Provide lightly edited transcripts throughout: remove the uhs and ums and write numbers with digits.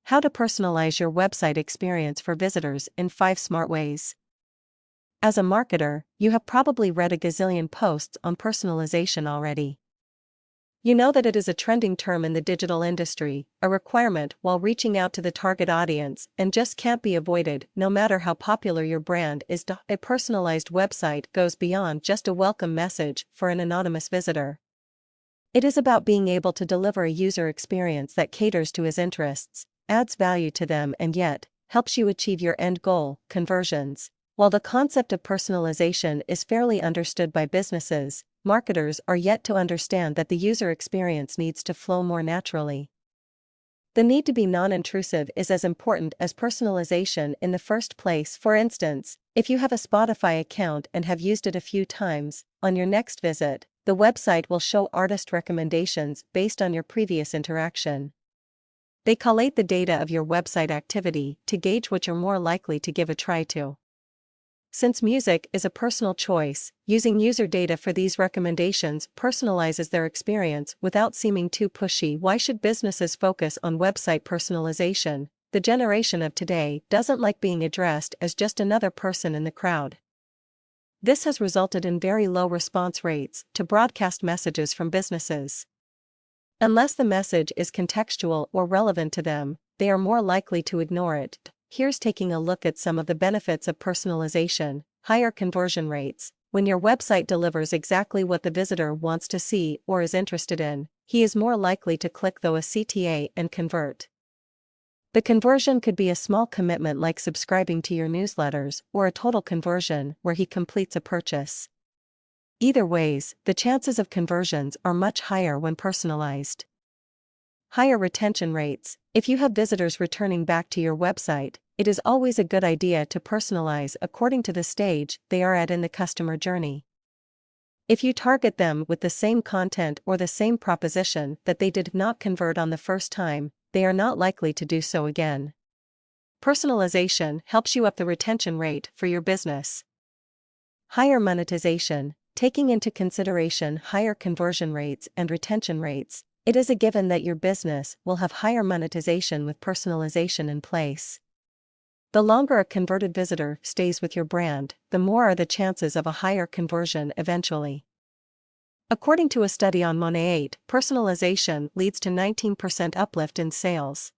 How to personalize your website experience for visitors in 5 smart ways. As a marketer, you have probably read a gazillion posts on personalization already. You know that it is a trending term in the digital industry, a requirement while reaching out to the target audience, and just can't be avoided no matter how popular your brand is. A personalized website goes beyond just a welcome message for an anonymous visitor. It is about being able to deliver a user experience that caters to his interests, adds value to them, and yet helps you achieve your end goal, conversions. While the concept of personalization is fairly understood by businesses, marketers are yet to understand that the user experience needs to flow more naturally. The need to be non-intrusive is as important as personalization in the first place. For instance, if you have a Spotify account and have used it a few times, on your next visit, the website will show artist recommendations based on your previous interaction. They collate the data of your website activity to gauge what you're more likely to give a try to. Since music is a personal choice, using user data for these recommendations personalizes their experience without seeming too pushy. Why should businesses focus on website personalization? The generation of today doesn't like being addressed as just another person in the crowd. This has resulted in very low response rates to broadcast messages from businesses. Unless the message is contextual or relevant to them, they are more likely to ignore it. Here's taking a look at some of the benefits of personalization. Higher conversion rates. When your website delivers exactly what the visitor wants to see or is interested in, he is more likely to click a CTA and convert. The conversion could be a small commitment like subscribing to your newsletters, or a total conversion where he completes a purchase. Either ways, the chances of conversions are much higher when personalized. Higher retention rates. If you have visitors returning back to your website, it is always a good idea to personalize according to the stage they are at in the customer journey. If you target them with the same content or the same proposition that they did not convert on the first time, they are not likely to do so again. Personalization helps you up the retention rate for your business. Higher monetization. Taking into consideration higher conversion rates and retention rates, it is a given that your business will have higher monetization with personalization in place. The longer a converted visitor stays with your brand, the more are the chances of a higher conversion eventually. According to a study on Monet8, personalization leads to 19% uplift in sales.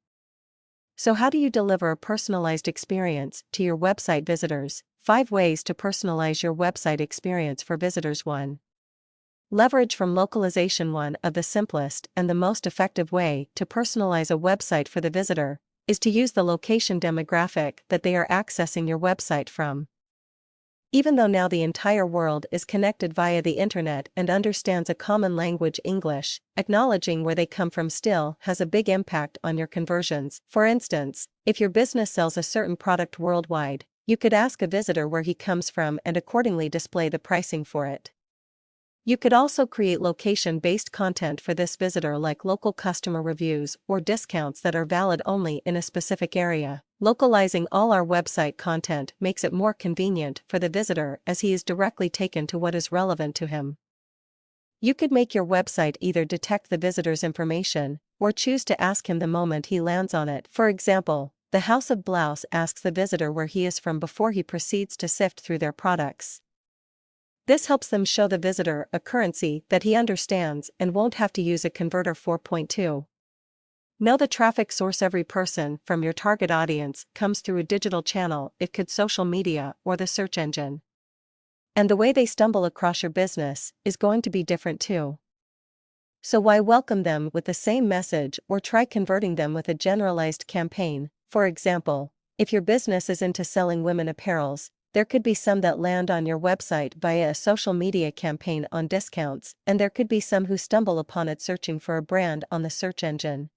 So how do you deliver a personalized experience to your website visitors? 5 ways to personalize your website experience for visitors. 1. Leverage from localization. One of the simplest and the most effective way to personalize a website for the visitor is to use the location demographic that they are accessing your website from. Even though now the entire world is connected via the internet and understands a common language, English, acknowledging where they come from still has a big impact on your conversions. For instance, if your business sells a certain product worldwide, you could ask a visitor where he comes from and accordingly display the pricing for it. You could also create location-based content for this visitor, like local customer reviews or discounts that are valid only in a specific area. Localizing all our website content makes it more convenient for the visitor as he is directly taken to what is relevant to him. You could make your website either detect the visitor's information or choose to ask him the moment he lands on it. For example, the House of Blouse asks the visitor where he is from before he proceeds to sift through their products. This helps them show the visitor a currency that he understands and won't have to use a converter. 4.2. Know the traffic source. Every person from your target audience comes through a digital channel. It could social media or the search engine. And the way they stumble across your business is going to be different too. So why welcome them with the same message or try converting them with a generalized campaign? For example, if your business is into selling women apparels, there could be some that land on your website via a social media campaign on discounts, and there could be some who stumble upon it searching for a brand on the search engine.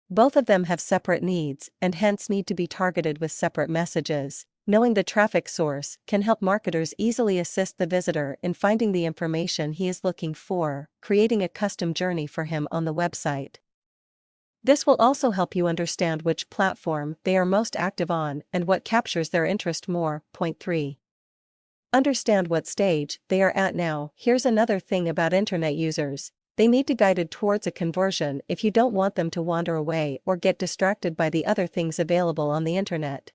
Both of them have separate needs and hence need to be targeted with separate messages. Knowing the traffic source can help marketers easily assist the visitor in finding the information he is looking for, creating a custom journey for him on the website. This will also help you understand which platform they are most active on and what captures their interest more. Point 3. Understand what stage they are at now. Here's another thing about internet users. they need to guide it towards a conversion if you don't want them to wander away or get distracted by the other things available on the internet.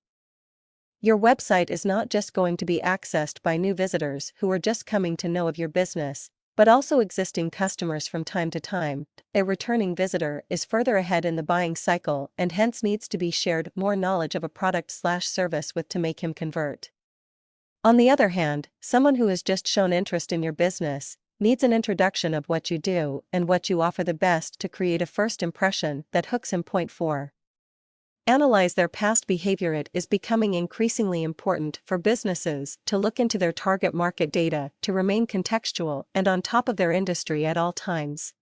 Your website is not just going to be accessed by new visitors who are just coming to know of your business, but also existing customers from time to time. A returning visitor is further ahead in the buying cycle and hence needs to be shared more knowledge of a product/service with to make him convert. On the other hand, someone who has just shown interest in your business needs an introduction of what you do and what you offer the best to create a first impression that hooks him. Point 4. Analyze their past behavior. It is becoming increasingly important for businesses to look into their target market data to remain contextual and on top of their industry at all times.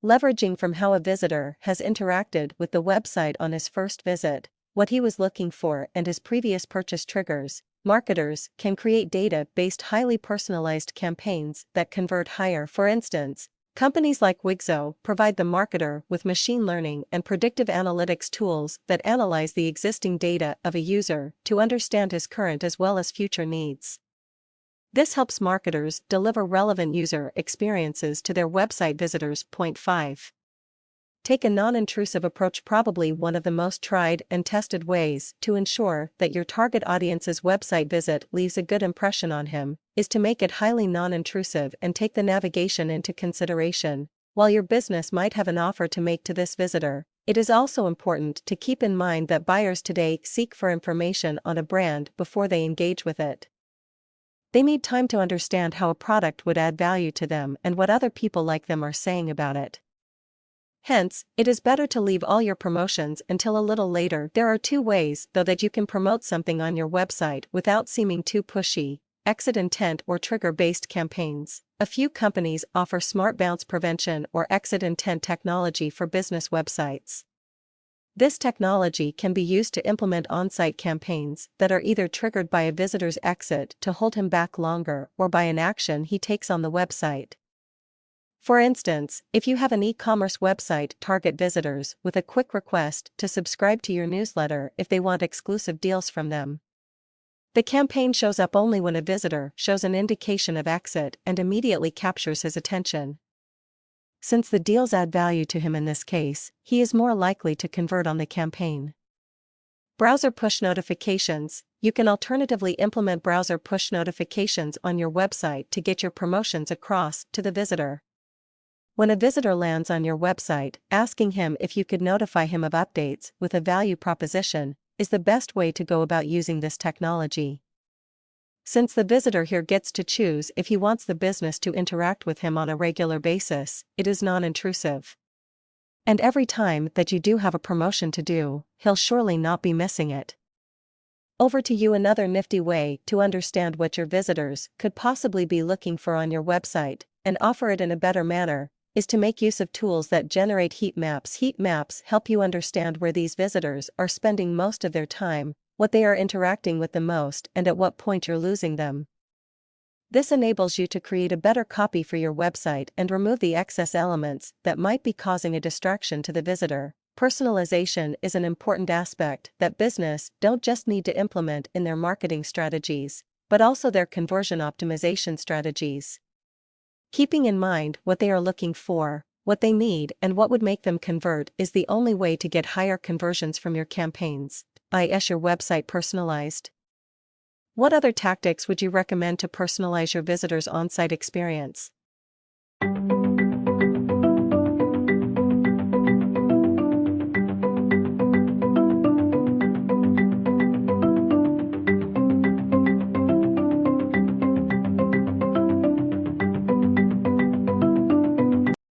Leveraging from how a visitor has interacted with the website on his first visit, what he was looking for, and his previous purchase triggers, marketers can create data-based highly personalized campaigns that convert higher. For instance, companies like Wixo provide the marketer with machine learning and predictive analytics tools that analyze the existing data of a user to understand his current as well as future needs. This helps marketers deliver relevant user experiences to their website visitors. Point 5. Take a non-intrusive approach. Probably one of the most tried and tested ways to ensure that your target audience's website visit leaves a good impression on him is to make it highly non-intrusive and take the navigation into consideration. While your business might have an offer to make to this visitor, it is also important to keep in mind that buyers today seek for information on a brand before they engage with it. They need time to understand how a product would add value to them and what other people like them are saying about it. Hence, it is better to leave all your promotions until a little later. There are two ways, though, that you can promote something on your website without seeming too pushy: exit intent or trigger-based campaigns. A few companies offer smart bounce prevention or exit intent technology for business websites. This technology can be used to implement on-site campaigns that are either triggered by a visitor's exit to hold him back longer or by an action he takes on the website. For instance, if you have an e-commerce website, target visitors with a quick request to subscribe to your newsletter if they want exclusive deals from them. The campaign shows up only when a visitor shows an indication of exit and immediately captures his attention. Since the deals add value to him in this case, he is more likely to convert on the campaign. Browser push notifications. You can alternatively implement browser push notifications on your website to get your promotions across to the visitor. When a visitor lands on your website, asking him if you could notify him of updates with a value proposition is the best way to go about using this technology. Since the visitor here gets to choose if he wants the business to interact with him on a regular basis, it is non-intrusive. And every time that you do have a promotion to do, he'll surely not be missing it. Over to you. Another nifty way to understand what your visitors could possibly be looking for on your website and offer it in a better manner is to make use of tools that generate heat maps. Heat maps help you understand where these visitors are spending most of their time, what they are interacting with the most, and at what point you're losing them. This enables you to create a better copy for your website and remove the excess elements that might be causing a distraction to the visitor. Personalization is an important aspect that business don't just need to implement in their marketing strategies, but also their conversion optimization strategies. Keeping in mind what they are looking for, what they need, and what would make them convert is the only way to get higher conversions from your campaigns. Is your website personalized? What other tactics would you recommend to personalize your visitors' on-site experience?